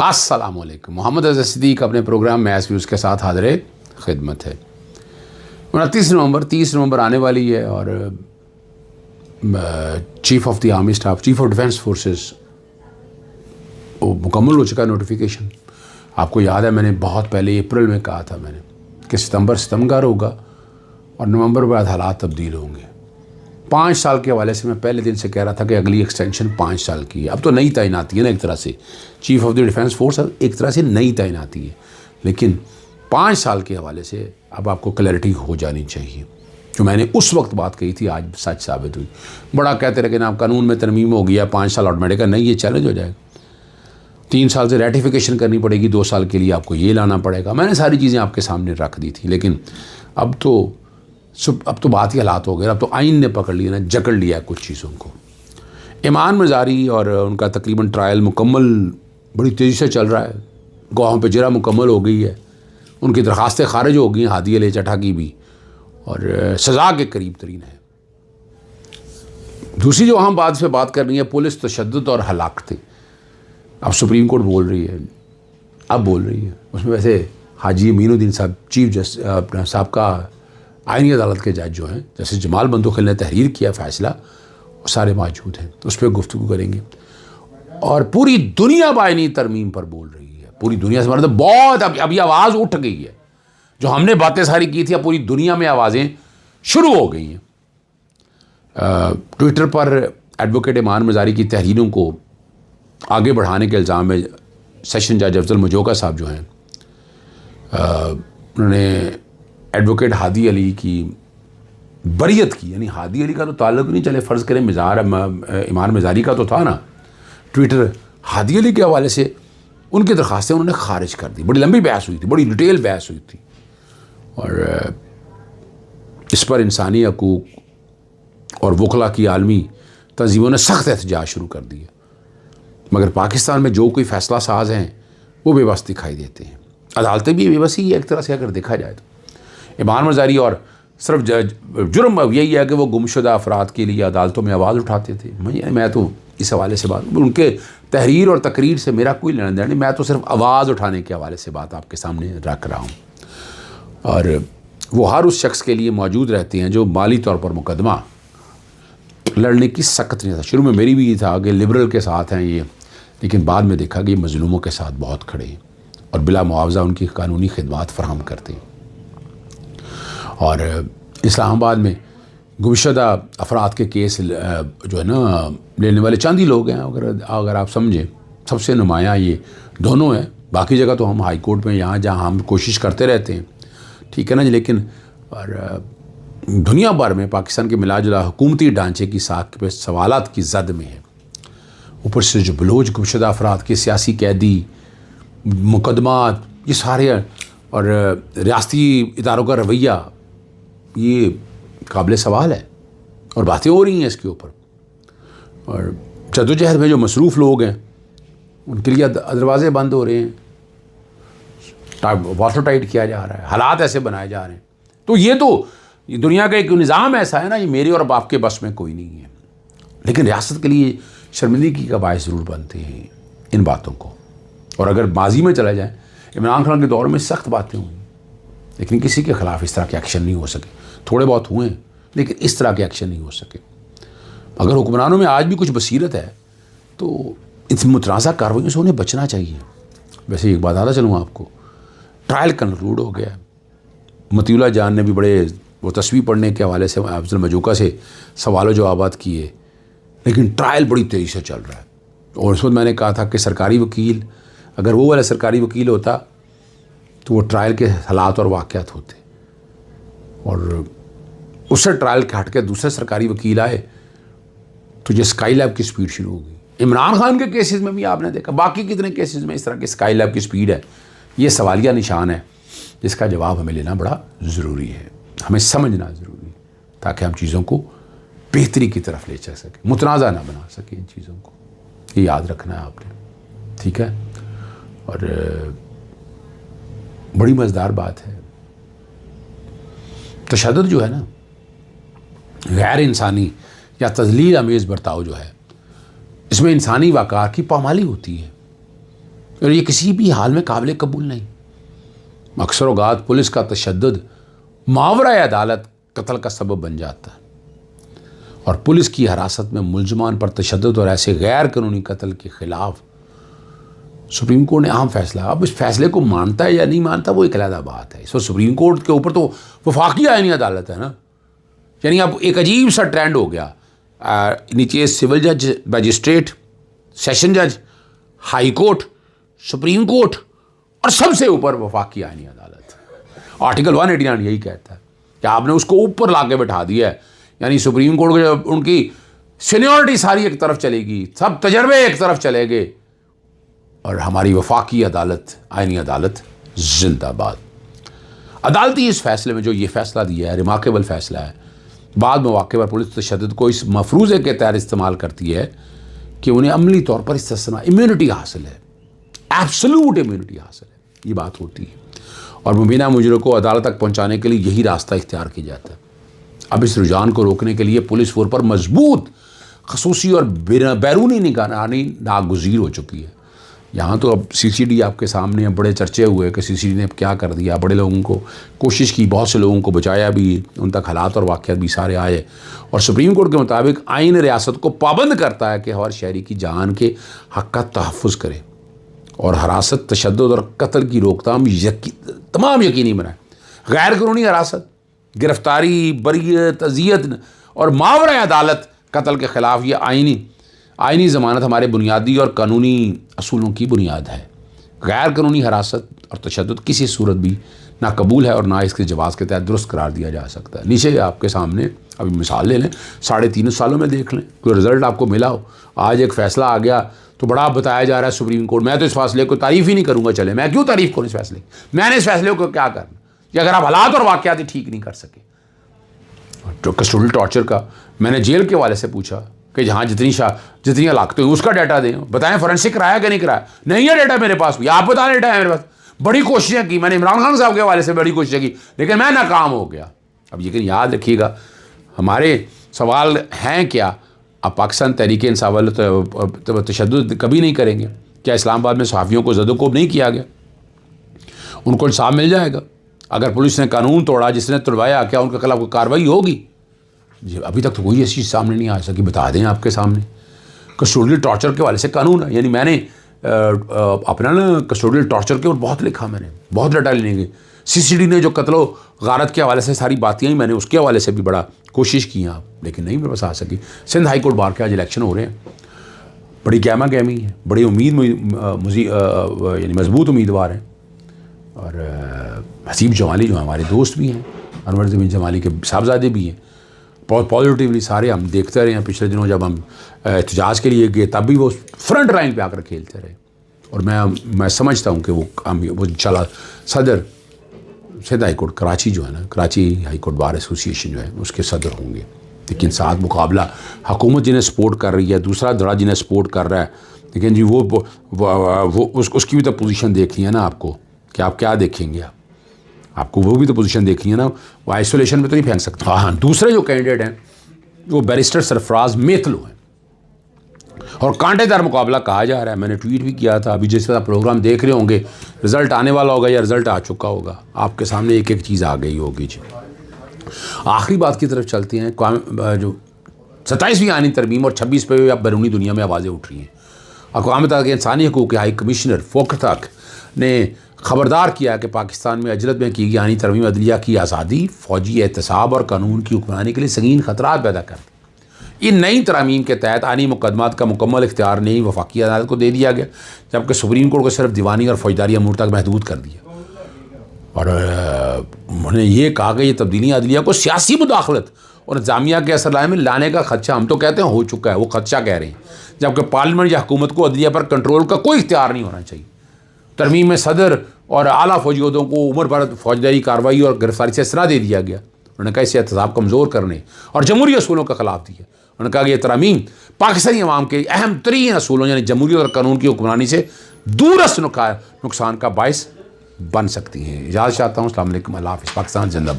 अस्सलाम वालेकुम। मोहम्मद अज़हर सिद्दीक़ अपने प्रोग्राम मैच व्यूज़ के साथ हाज़िर खिदमत है। 30 नवंबर आने वाली है और chief of the army staff, chief of defence forces वो मुकम्मल हो चुका नोटिफिकेशन। आपको याद है मैंने बहुत पहले अप्रैल में कहा था मैंने कि सितंबर होगा और नवंबर बाद हालात तब्दील होंगे। 5 साल के हवाले से मैं पहले दिन से कह रहा था कि अगली एक्सटेंशन 5 साल की है। अब तो नई तैनाती है ना, एक तरह से chief of the defence force एक तरह से नई तैनाती है, लेकिन 5 साल के हवाले से अब आपको क्लैरिटी हो जानी चाहिए। जो मैंने उस वक्त बात कही थी आज सच साबित हुई। बड़ा कहते रहे कि ना कानून में तरमीम हो गया, 5 साल ऑटोमेटिक का नहीं, ये चैलेंज हो जाएगा। 3 साल से रेटिफिकेशन करनी पड़ेगी, 2 साल के लिए आपको ये लाना पड़ेगा। मैंने सारी चीज़ें आपके सामने रख दी थी, लेकिन अब तो बात ही हालात हो गए। अब तो आइन ने पकड़ लिया ना, जकड़ लिया कुछ चीज़ों को। ईमान मज़ारी और उनका तकरीबन ट्रायल मुकम्मल बड़ी तेज़ी से चल रहा है। गवाहों पे जरा मुकम्मल हो गई है, उनकी दरख्वास्तें खारिज हो गई, हादी अली चट्टा की भी, और सज़ा के करीब तरीन है। दूसरी जो अहम बात से बात करनी है, पुलिस तशद्दुद और हलाकतें। अब सुप्रीम कोर्ट बोल रही है, अब बोल रही है। उसमें वैसे हाजी अमीनुद्दीन साहब चीफ जस्टिस अपना साहब का आईनी अदालत के जज जो हैं, जैसे जमाल बंदूखिल ने तहरीर किया फ़ैसला, वो सारे मौजूद हैं, तो उस पर गुफ्तगू करेंगे। और पूरी दुनिया बाइनी तरमीम पर बोल रही है, पूरी दुनिया से मतलब बहुत अभी आवाज़ उठ गई है। जो हमने बातें सारी की थी, अब पूरी दुनिया में आवाज़ें शुरू हो गई हैं। ट्विटर पर एडवोकेट ईमान मज़ारी की तहरीरों को आगे बढ़ाने के इल्ज़ाम में सेशन जज अफजल मजोका साहब जो हैं, उन्होंने एडवोकेट हादी अली की बरियत की। यानी हादी अली का तो ताल्लुक नहीं, चले फ़र्ज़ करें ईमान मज़ारी का तो था ना। ट्विटर हादी अली के हवाले से उनकी दरख्वास्तें उन्होंने खारिज कर दी। बड़ी लंबी बहस हुई थी, बड़ी डिटेल बहस हुई थी, और इस पर इंसानी हकूक़ और वकला की आलमी तंजीमों ने सख्त एहतजाज शुरू कर दिया। मगर पाकिस्तान में जो कोई फ़ैसला साज हैं वो बेबस दिखाई देते हैं। अदालतें भी बेबस ही है एक तरह से, अगर देखा जाए तो। ईमान मज़ारी और सिर्फ जुर्म यही है कि वो गुमशुदा अफराद के लिए अदालतों में आवाज़ उठाते थे। मैं तो इस हवाले से बात, उनके तहरीर और तकरीर से मेरा कोई लेना देना नहीं, मैं तो सिर्फ आवाज़ उठाने के हवाले से बात आपके सामने रख रहा हूँ। और वो हर उस शख्स के लिए मौजूद रहते हैं जो माली तौर पर मुकदमा लड़ने की सख्त नहीं था। शुरू में मेरी भी ये था कि लिबरल के साथ हैं ये, लेकिन बाद में देखा कि मज़लूमों के साथ बहुत खड़े हैं और बिला मुआवजा उनकी कानूनी खिदमात फराहम करते हैं। और इस्लामाबाद में गुमशुदा अफराद के केस जो है ना लेने वाले चंद ही लोग हैं, अगर आप समझें। सबसे नुमायाँ ये दोनों हैं, बाकी जगह तो हम हाई कोर्ट में यहाँ जहाँ हम कोशिश करते रहते हैं, ठीक है ना जी। लेकिन और दुनिया भर में पाकिस्तान के मिलाजुला हुकूमती ढांचे की साख पे सवालात की जद में है। ऊपर से जो बलोच गुमशुदा अफराद के सियासी कैदी मुकदमात, ये सारे, और रियासती इदारों का रवैया, ये काबिल सवाल है और बातें हो रही हैं इसके ऊपर। और जद्दोजहद में जो मसरूफ़ लोग हैं उनके लिए दरवाजे बंद हो रहे हैं, वाटर टाइट किया जा रहा है, हालात ऐसे बनाए जा रहे हैं। तो ये दुनिया का एक निज़ाम ऐसा है ना, ये मेरे और आपके बस में कोई नहीं है। लेकिन रियासत के लिए शर्मिंदगी का बायस ज़रूर बनते हैं इन बातों को। और अगर माजी में चला जाए, इमरान खान के दौर में सख्त बातें हुई, लेकिन किसी के ख़िलाफ़ इस तरह के एक्शन नहीं हो सके। थोड़े बहुत हुए, लेकिन इस तरह के एक्शन नहीं हो सके। अगर हुक्मरानों में आज भी कुछ बसीरत है तो इन मुतनाज़ा कार्रवाइयों से उन्हें बचना चाहिए। वैसे एक बात आता चलूँ आपको, ट्रायल कंक्लूड हो गया। मतीउल्लाह जान ने भी बड़े वो तस्वीर पढ़ने के हवाले से अफजल मजूका से सवालों जवाबात किए, लेकिन ट्रायल बड़ी तेज़ी से चल रहा है। और उस वक्त मैंने कहा था कि सरकारी वकील, अगर वो वाला सरकारी वकील होता तो वो ट्रायल के हालात और वाक़यात होते, और उससे ट्रायल के हट के दूसरे सरकारी वकील आए तो ये स्काई लैब की स्पीड शुरू हो गई। इमरान खान के केसेस में भी आपने देखा, बाकी कितने केसेस में इस तरह की स्काई लैब की स्पीड है। ये सवालिया निशान है जिसका जवाब हमें लेना बड़ा ज़रूरी है, हमें समझना ज़रूरी है, ताकि हम चीज़ों को बेहतरी की तरफ ले चल सकें, मुतनाज़ा ना बना सकें इन चीज़ों को। ये याद रखना है आपने, ठीक है। और बड़ी मज़ेदार बात है, तशद्दुद जो है ना, गैर इंसानी या तज़लील अमेज़ बर्ताव जो है, इसमें इंसानी वक़ार की पामाली होती है। और ये किसी भी हाल में काबिल कबूल नहीं। अक्सर औक़ात पुलिस का तशद्दुद मावरा अदालत कत्ल का सबब बन जाता है, और पुलिस की हिरासत में मुलजमान पर तशद्दुद और ऐसे गैर कानूनी कत्ल के ख़िलाफ़ सुप्रीम कोर्ट ने अहम फैसला, अब इस फैसले को मानता है या नहीं मानता वो एक अलग बात है। इस पर सुप्रीम कोर्ट के ऊपर तो वफाकी आईनी अदालत है ना, यानी अब एक अजीब सा ट्रेंड हो गया। नीचे सिविल जज, मजिस्ट्रेट, सेशन जज, हाई कोर्ट, सुप्रीम कोर्ट और सबसे ऊपर वफाकी आईनी अदालत। आर्टिकल 189 यही कहता है कि आपने उसको ऊपर ला के बैठा दिया है, यानी सुप्रीम कोर्ट के उनकी सीनियरिटी सारी एक तरफ चलेगी, सब तजर्बे एक तरफ चलेंगे, और हमारी वफाकी अदालत, आईनी अदालत जिंदाबाद। अदालती इस फैसले में जो ये फैसला दिया है, रिमार्केबल फैसला है। बाद मौके पर पुलिस तशद्दुद को इस मफरूज़े के तहत इस्तेमाल करती है कि उन्हें अमली तौर पर इस्तिस्ना इम्यूनिटी हासिल है, एब्सोल्यूट इम्यूनिटी हासिल है, ये बात होती है। और मुबीना मुजरिम को अदालत तक पहुँचाने के लिए यही रास्ता इख्तियार किया जाता है। अब इस रुझान को रोकने के लिए पुलिस फोर्स पर मजबूत खसूसी और बैरूनी निगरानी नागुज़ीर हो चुकी है। यहाँ तो अब CCD आपके सामने बड़े चर्चे हुए कि CCD ने अब क्या कर दिया, बड़े लोगों को कोशिश की, बहुत से लोगों को बचाया भी, उन तक हालात और वाक़यात भी सारे आए। और सुप्रीम कोर्ट के मुताबिक आइन रियासत को पाबंद करता है कि हर शहरी की जान के हक़ का तहफ़्फ़ुज़ करे और हरासत, तशद्दुद और कत्ल की रोकथाम तमाम यकीनी बनाए। गैर कानूनी हरासत, गिरफ्तारी, बरियत, अज़ियत और मावरा अदालत कत्ल के ख़िलाफ़ ये आइनी ज़मानत हमारे बुनियादी और कानूनी असूलों की बुनियाद है। गैर कानूनी हरासत और तशद्दुद किसी सूरत भी ना कबूल है और ना इसके जवाज़ के तहत दुरुस्त करार दिया जा सकता है। नीचे आपके सामने अभी मिसाल ले लें, 3.5 सालों में देख लें, कोई रिज़ल्ट आपको मिला हो। आज एक फ़ैसला आ गया तो बड़ा बताया जा रहा है सुप्रीम कोर्ट, मैं तो इस फैसले को तारीफ़ ही नहीं करूँगा। चले, मैं क्यों तारीफ़ करूँ इस फैसले की, मैंने इस फैसले को क्या करना कि अगर आप हालात और वाक़यात ही ठीक नहीं कर सके। तो कस्टोडियल टॉर्चर का मैंने जेल के वाले से पूछा कि जहाँ जितनी हलाकत हुई उसका डाटा दें, बताएं फॉरेंसिक कराया कि नहीं कराया। नहीं है डाटा मेरे पास भी, आप बता डाटा है मेरे पास। बड़ी कोशिशें की मैंने, इमरान खान साहब के हवाले से बड़ी कोशिशें की, लेकिन मैं नाकाम हो गया। अब लेकिन याद रखिएगा, हमारे सवाल हैं क्या, अब पाकिस्तान तहरीक इंसाफ वाले तो तशद्दुद कभी नहीं करेंगे। क्या इस्लामाबाद में सहाफ़ियों को ज़दोकोब नहीं किया गया? उनको इंसाफ मिल जाएगा। अगर पुलिस ने कानून तोड़ा, जिसने तोड़वाया, क्या उनके खिलाफ कोई कार्रवाई होगी? जी अभी तक तो कोई ऐसी चीज़ सामने नहीं आ सकी। बता दें आपके सामने, कस्टोडियल टॉर्चर के वाले से कानून है, यानी मैंने अपना ना कस्टोडियल टॉर्चर के ऊपर बहुत लिखा, मैंने बहुत डाटा लेने की। CCD ने जो कत्लो गारत के हवाले से सारी बातें ही, मैंने उसके हवाले से भी बड़ा कोशिश की आप, लेकिन नहीं मेरे पास आ सकी। सिंध हाई कोर्ट बार के आज इलेक्शन हो रहे हैं, बड़ी गहमा गहमी है, बड़ी उम्मीद यानी मजबूत उम्मीदवार हैं। और हसीब जमाली जो हमारे दोस्त भी हैं, अनवर ज़मीन जमाली के साहबजादे भी हैं, बहुत पॉजिटिवली सारे हम देखते रहे हैं। पिछले दिनों जब हम एहतजाज के लिए गए तब भी वो फ्रंट लाइन पे आकर खेलते रहे, और मैं समझता हूँ कि वो चला सदर सिंध हाई कोर्ट कराची जो है ना, Karachi high court bar association जो है उसके सदर होंगे। लेकिन साथ मुकाबला हुकूमत जिन्हें सपोर्ट कर रही है, दूसरा धड़ा जिन्हें सपोर्ट कर रहा है, लेकिन जी वो उसकी भी तो पोजीशन देखनी है ना आपको, कि आप क्या देखेंगे, आपको वो भी तो पोजीशन देखनी है ना, वो आइसोलेशन में तो नहीं फेंक सकता। हाँ, दूसरे जो कैंडिडेट हैं वो बैरिस्टर सरफराज मेथलो हैं, और कांटेदार मुकाबला कहा जा रहा है। मैंने ट्वीट भी किया था, अभी जिस तरह प्रोग्राम देख रहे होंगे, रिज़ल्ट आने वाला होगा या रिज़ल्ट आ चुका होगा, आपके सामने एक एक चीज़ आ गई होगी जी। आखिरी बात की तरफ चलते हैं। जो 27वीं आईनी तरमीम और 26 पे अब बैरूनी दुनिया में आवाज़ें उठ रही हैं। अक़वाम मुत्तहिदा के इंसानी हकूक़ के हाई कमिश्नर फ़ोकत हक़ ने ख़बरदार किया कि पाकिस्तान में अजलत में की गई आईनी तरमीम अदलिया की आज़ादी, फ़ौजी एहतसाब और कानून की हुक्मरानी के लिए संगीन ख़तरात पैदा करती। इन नई तरामीम के तहत आईनी मुकदमात का मुकम्मल इख्तियार नई वफाकी अदालत को दे दिया गया, जबकि सुप्रीम कोर्ट को सिर्फ दीवानी और फौजदारी अमूर तक महदूद कर दिया। और उन्होंने ये कहा कि ये तब्दीलियाँ अदलिया को सियासी मुदाखलत और जामिया के असर में लाने का खदशा, हम तो कहते हैं हो चुका है, वो खदशा कह रहे हैं, जबकि पार्लियामेंट या हुकूमत को अदलिया पर कंट्रोल का कोई इख्तियार नहीं होना चाहिए। तरमीम में सदर और आला फौजी अहदों को उम्र भर फौजदारी कार्रवाई और गिरफ्तारी से इसरा दे दिया गया। उन्होंने कहा इसे एहतसाब कमज़ोर करने और जमहूरी असूलों के खिलाफ दिया। उन्होंने कहा कि यह तरामीम पाकिस्तानी अवाम के अहम तरीन असूलों यानी जमहूरियत और कानून की हुक्मरानी से दूरस्त नुकसान का बायस बन सकती हैं। इजाज़त चाहता हूँ। अस्सलाम वालेकुम, अल्लाह हाफ़िज़। पाकिस्तान जिंदाबाद।